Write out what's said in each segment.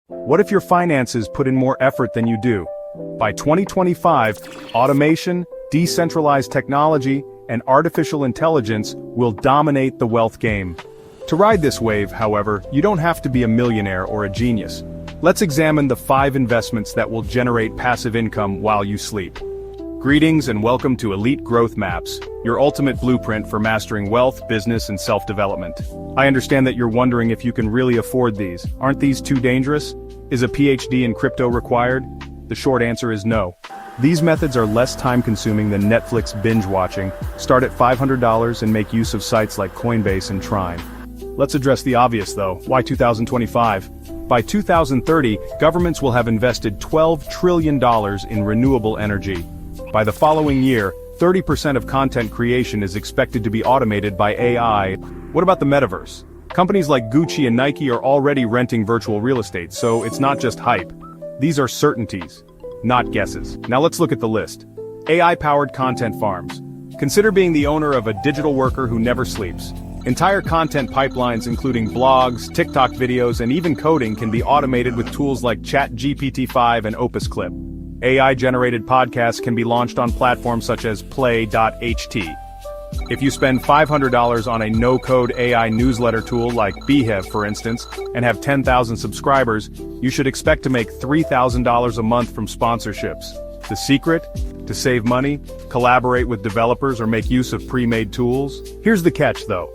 What if your finances put in more effort than you do? By 2025, automation, decentralized technology, and artificial intelligence will dominate the wealth game. To ride this wave, however, you don't have to be a millionaire or a genius. Let's examine the 5 investments that will generate passive income while you sleep. Greetings and welcome to Elite Growth Maps, your ultimate blueprint for mastering wealth, business, and self-development. I understand that you're wondering if you can really afford these. Aren't these too dangerous? Is a PhD in crypto required? The short answer is no. These methods are less time-consuming than Netflix binge-watching. Start at $500 and make use of sites like Coinbase and Trine. Let's address the obvious though. Why 2025? By 2030, governments will have invested $12 trillion in renewable energy. By the following year, 30% of content creation is expected to be automated by AI. What about the Metaverse? Companies like Gucci and Nike are already renting virtual real estate, so it's not just hype. These are certainties, not guesses. Now let's look at the list. AI-powered content farms. Consider being the owner of a digital worker who never sleeps. Entire content pipelines including blogs, TikTok videos, and even coding can be automated with tools like ChatGPT-5 and Opus Clip. AI-generated podcasts can be launched on platforms such as Play.ht. If you spend $500 on a no-code AI newsletter tool like Beehive, for instance, and have 10,000 subscribers, you should expect to make $3,000 a month from sponsorships. The secret? To save money, collaborate with developers, or make use of pre-made tools? Here's the catch, though.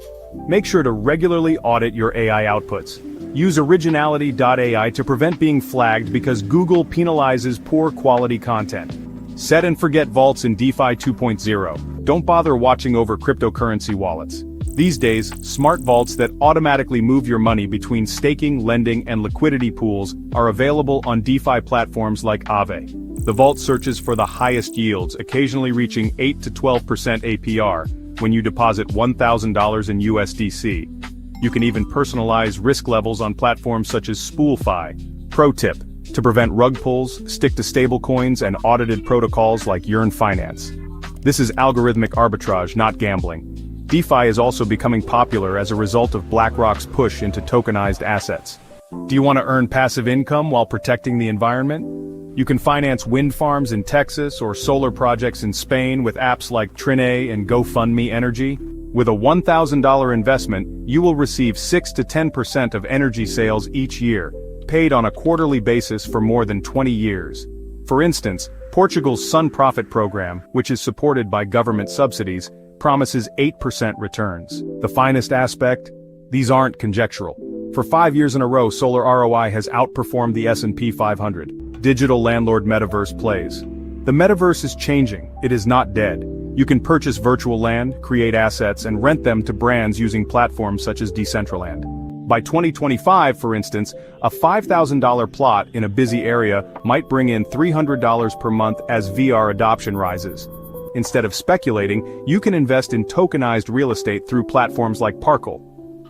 Make sure to regularly audit your AI outputs. Use originality.ai to prevent being flagged because Google penalizes poor quality content. Set and forget vaults in DeFi 2.0. Don't bother watching over cryptocurrency wallets. These days, smart vaults that automatically move your money between staking, lending, and liquidity pools are available on DeFi platforms like Aave. The vault searches for the highest yields, occasionally reaching 8 to 12% APR when you deposit $1,000 in USDC. You can even personalize risk levels on platforms such as SpoolFi. Pro tip: to prevent rug pulls, stick to stablecoins and audited protocols like Yearn Finance. This is algorithmic arbitrage, not gambling. DeFi is also becoming popular as a result of BlackRock's push into tokenized assets. Do you want to earn passive income while protecting the environment? You can finance wind farms in Texas or solar projects in Spain with apps like Trine and GoFundMe Energy. With a $1,000 investment, you will receive 6 to 10% of energy sales each year, paid on a quarterly basis for more than 20 years. For instance, Portugal's Sun Profit program, which is supported by government subsidies, promises 8% returns. The finest aspect? These aren't conjectural. For 5 years in a row, solar ROI has outperformed the S&P 500. Digital landlord Metaverse plays. The Metaverse is changing. It is not dead. You can purchase virtual land, create assets, and rent them to brands using platforms such as Decentraland. By 2025, for instance, a $5,000 plot in a busy area might bring in $300 per month as VR adoption rises. Instead of speculating, you can invest in tokenized real estate through platforms like Parkle.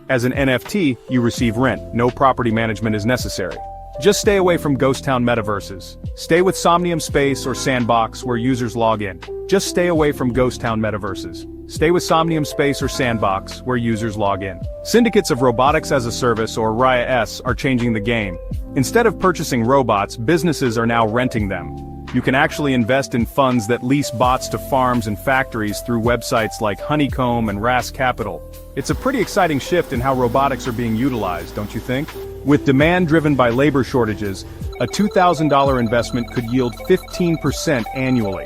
As an NFT, you receive rent. No property management is necessary. Just stay away from ghost town metaverses. Stay with Somnium Space or Sandbox where users log in. Just stay away from ghost town metaverses. Stay with Somnium Space or Sandbox where users log in. Syndicates of Robotics-as-a-Service or RaaS are changing the game. Instead of purchasing robots, businesses are now renting them. You can actually invest in funds that lease bots to farms and factories through websites like Honeycomb and RaaS Capital. It's a pretty exciting shift in how robotics are being utilized, don't you think? With demand driven by labor shortages, a $2,000 investment could yield 15% annually.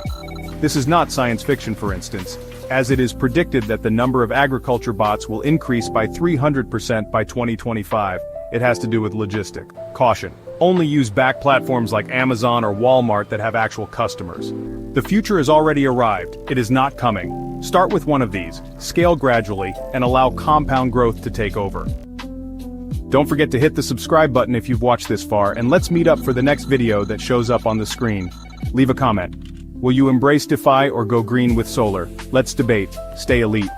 This is not science fiction, for instance, as it is predicted that the number of agriculture bots will increase by 300% by 2025. It has to do with logistics. Caution: only use back platforms like Amazon or Walmart that have actual customers. The future has already arrived. It is not coming. Start with one of these, scale gradually, and allow compound growth to take over. Don't forget to hit the subscribe button if you've watched this far, and let's meet up for the next video that shows up on the screen. Leave a comment. Will you embrace DeFi or go green with solar? Let's debate. Stay elite.